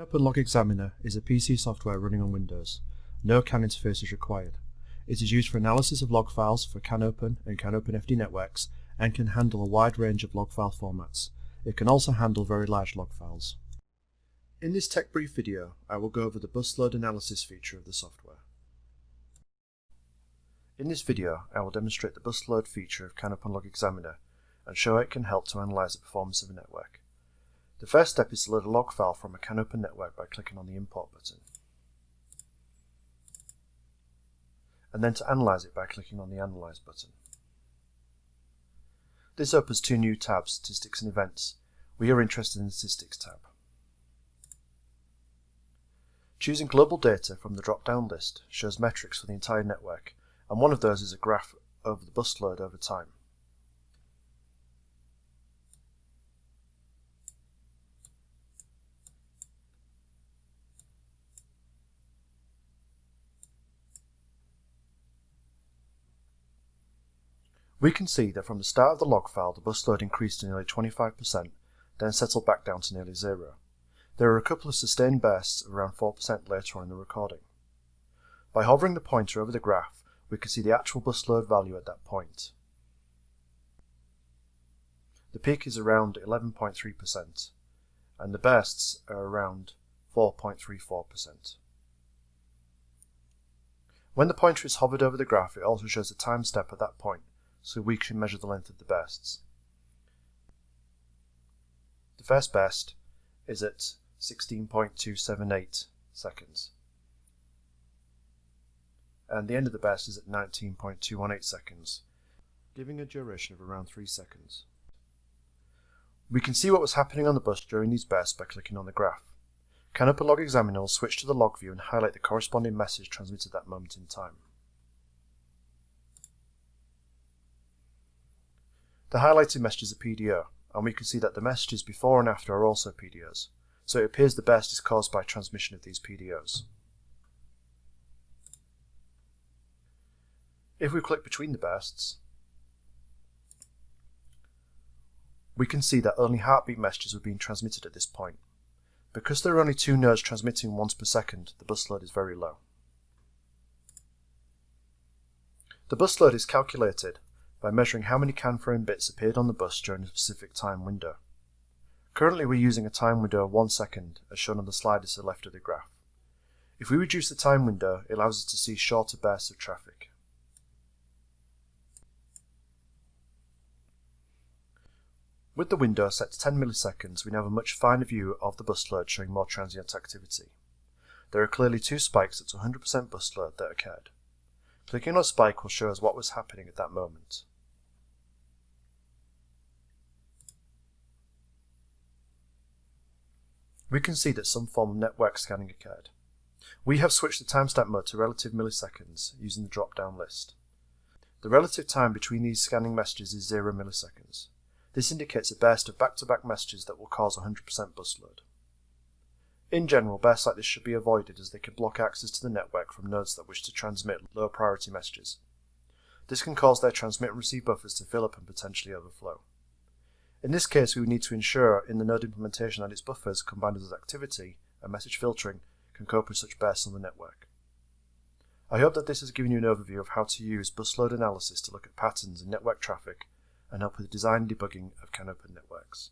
CANopen Logxaminer is a PC software running on Windows. No CAN interface is required. It is used for analysis of log files for CANopen and CANopenFD networks and can handle a wide range of log file formats. It can also handle very large log files. In this tech brief video, I will go over the bus load analysis feature of the software. In this video, I will demonstrate the bus load feature of CANopen Logxaminer and show how it can help to analyze the performance of a network. The first step is to load a log file from a CANopen network by clicking on the Import button, and then to analyze it by clicking on the Analyze button. This opens two new tabs, Statistics and Events. We are interested in the Statistics tab. Choosing Global Data from the drop-down list shows metrics for the entire network, and one of those is a graph over the bus load over time. We can see that from the start of the log file the bus load increased to nearly 25%, then settled back down to nearly zero. There are a couple of sustained bursts of around 4% later on in the recording. By hovering the pointer over the graph, we can see the actual bus load value at that point. The peak is around 11.3%, and the bursts are around 4.34%. When the pointer is hovered over the graph, it also shows a time step at that point, so we can measure the length of the bursts. The first burst is at 16.278 seconds, and the end of the burst is at 19.218 seconds, giving a duration of around 3 seconds. We can see what was happening on the bus during these bursts by clicking on the graph. CANopen Logxaminer will switch to the log view and highlight the corresponding message transmitted at that moment in time. The highlighted message is a PDO, and we can see that the messages before and after are also PDOs, so it appears the burst is caused by transmission of these PDOs. If we click between the bursts, we can see that only heartbeat messages were being transmitted at this point. Because there are only two nodes transmitting once per second, the bus load is very low. The bus load is calculated by measuring how many CAN frame bits appeared on the bus during a specific time window. Currently we're using a time window of 1 second, as shown on the sliders to the left of the graph. If we reduce the time window, it allows us to see shorter bursts of traffic. With the window set to 10 milliseconds, we now have a much finer view of the bus load showing more transient activity. There are clearly two spikes at 100% bus load that occurred. Clicking on a spike will show us what was happening at that moment. We can see that some form of network scanning occurred. We have switched the timestamp mode to relative milliseconds using the drop-down list. The relative time between these scanning messages is 0 milliseconds. This indicates a burst of back-to-back messages that will cause 100% bus load. In general, bursts like this should be avoided as they can block access to the network from nodes that wish to transmit low priority messages. This can cause their transmit and receive buffers to fill up and potentially overflow. In this case, we would need to ensure in the node implementation that its buffers, combined with its activity and message filtering, can cope with such bursts on the network. I hope that this has given you an overview of how to use bus load analysis to look at patterns in network traffic and help with the design and debugging of CANopen networks.